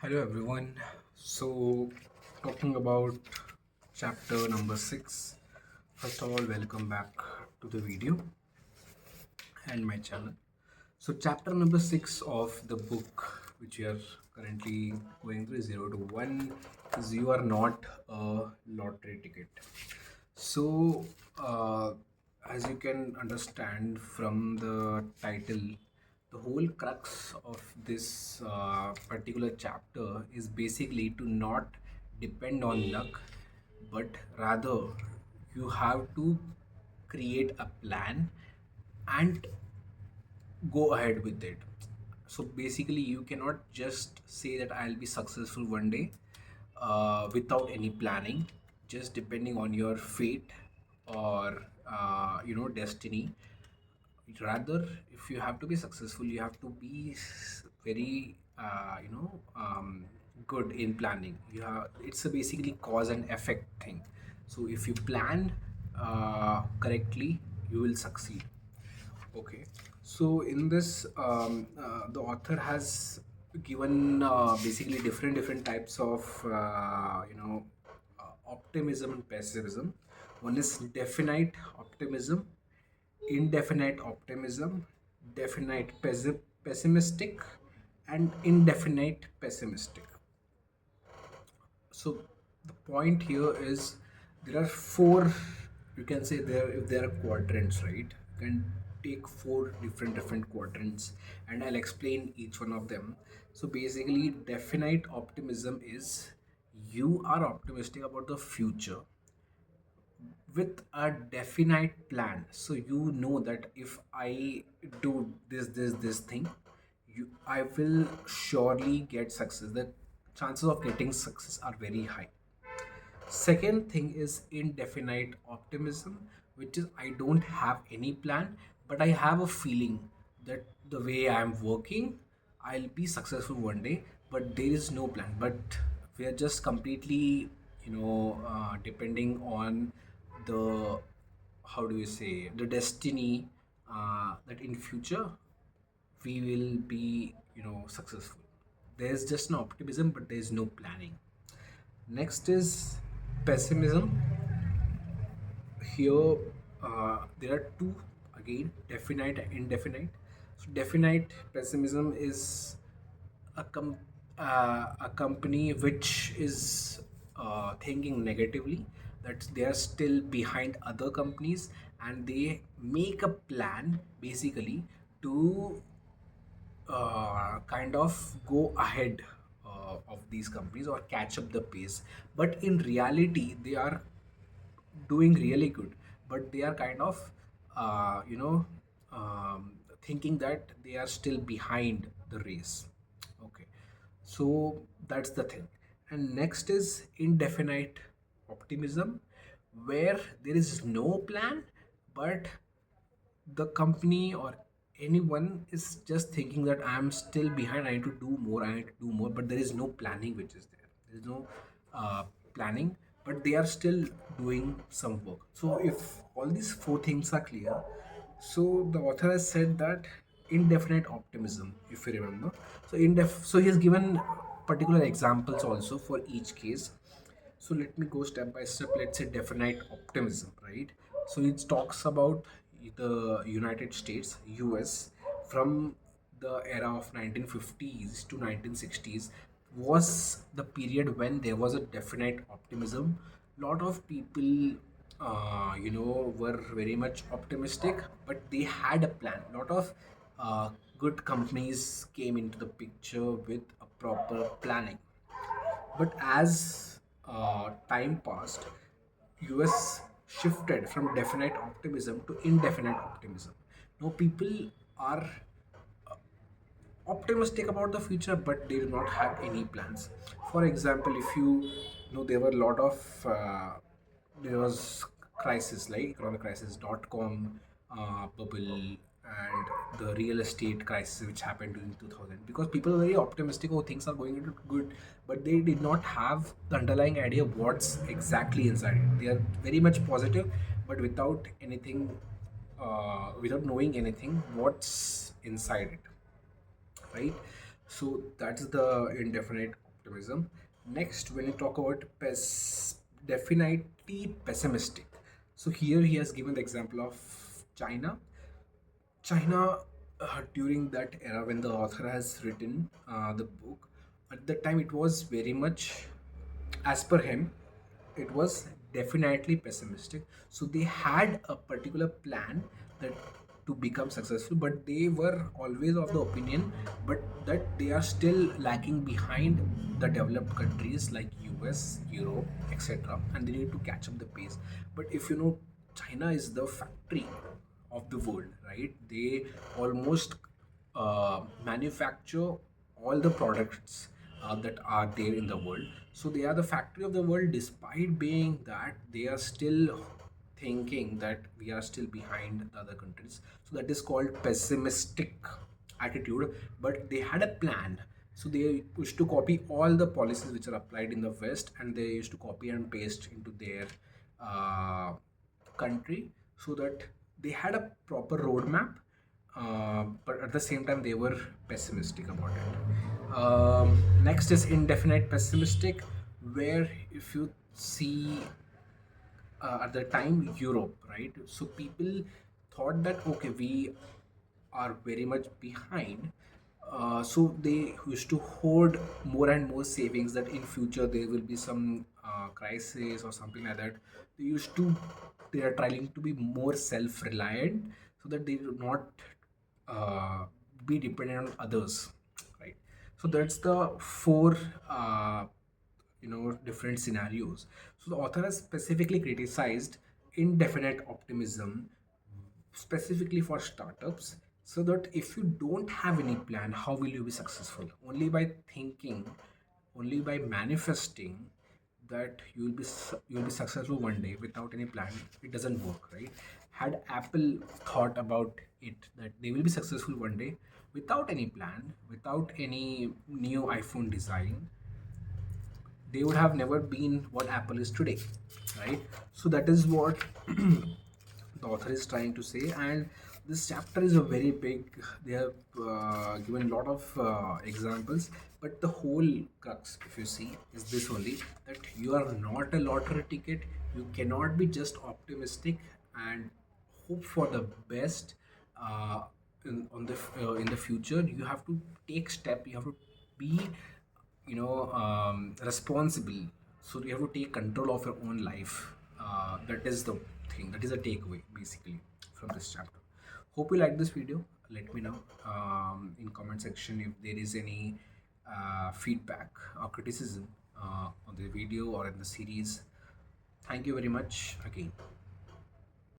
Hello everyone. So, talking about chapter number 6. First of all, welcome back to the video and my channel. So, chapter number 6 of the book, which we are currently going through, 0 to 1, is You Are Not a Lottery Ticket. So, as you can understand from the title, the whole crux of this particular chapter is basically to not depend on luck, but rather you have to create a plan and go ahead with it. So basically, you cannot just say that I'll be successful one day without any planning, just depending on your fate or destiny. Rather, if you have to be successful, you have to be very good in planning. It's a basically cause and effect thing. So if you plan correctly, you will succeed. Okay, so in this, the author has given basically different types of optimism and pessimism. One is definite optimism, indefinite optimism, definite pessimistic, and indefinite pessimistic. So the point here is there are four, you can say, there if there are quadrants, right? You can take four different quadrants and I'll explain each one of them. So basically, definite optimism is you are optimistic about the future with a definite plan. So you know that if I do this thing, I will surely get success. The chances of getting success are very high. Second thing is indefinite optimism, which is I don't have any plan, but I have a feeling that the way I am working, I'll be successful one day, but there is no plan. But we are just completely, depending on the, how do you say, the destiny, that in future we will be, successful. There's just no optimism, but there's no planning. Next is pessimism. Here, there are two, again, definite and indefinite. So definite pessimism is a company which is thinking negatively, that they are still behind other companies, and they make a plan basically to kind of go ahead of these companies or catch up the pace. But in reality, they are doing really good, but they are kind of thinking that they are still behind the race. Okay, so that's the thing. And next is indefinite optimism, where there is no plan, but the company or anyone is just thinking that I'm still behind, I need to do more, I need to do more, but there is no planning which is there is no planning, but they are still doing some work. So if all these four things are clear, so the author has said that indefinite optimism, if you remember. So he has given particular examples also for each case. So let me go step by step. Let's say definite optimism, right? So it talks about the United States, US, from the era of 1950s to 1960s was the period when there was a definite optimism. Lot of people, were very much optimistic, but they had a plan. Lot of good companies came into the picture with a proper planning. But as time passed, US shifted from definite optimism to indefinite optimism. Now people are optimistic about the future, but they do not have any plans. For example, if you know, there were a lot of there was crisis like economic crisis, dot-com bubble, and the real estate crisis which happened in 2000, because people were very optimistic, oh, things are going into good, but they did not have the underlying idea of what's exactly inside it. They are very much positive, but without anything, without knowing anything what's inside it, right? So that's the indefinite optimism. Next, when you talk about definitely pessimistic. So here he has given the example of China. China, during that era when the author has written the book, at that time it was very much, as per him, it was definitely pessimistic. So they had a particular plan that to become successful, but they were always of the opinion, but that they are still lagging behind the developed countries like US, Europe, etc., and they need to catch up the pace. But if you know, China is the factory of the world, right? They almost manufacture all the products that are there in the world. So they are the factory of the world, despite being that they are still thinking that we are still behind the other countries. So that is called pessimistic attitude. But they had a plan. So they used to copy all the policies which are applied in the West, and they used to copy and paste into their uh, country, so that they had a proper roadmap, but at the same time they were pessimistic about it. Next is indefinite pessimistic, where if you see at the time Europe, right? So people thought that okay, we are very much behind. So they used to hoard more and more savings that in future there will be some crisis or something like that. They used to they are trying to be more self-reliant so that they do not uh, be dependent on others, right? So that's the four different scenarios. So the author has specifically criticized indefinite optimism, specifically for startups, so that if you don't have any plan, how will you be successful? Only by thinking, only by manifesting that you'll be successful one day without any plan, it doesn't work, right? Had Apple thought about it that they will be successful one day without any plan, without any new iPhone design, they would have never been what Apple is today, right? So that is what the author is trying to say. And this chapter is a very big. They have given a lot of examples, but the whole crux, if you see, is this only, that you are not a lottery ticket. You cannot be just optimistic and hope for the best in the future. You have to take step. You have to be responsible. So you have to take control of your own life. That is the thing, that is the takeaway basically from this chapter. Hope you like this video. Let me know in comment section if there is any feedback or criticism on the video or in the series. Thank you very much again.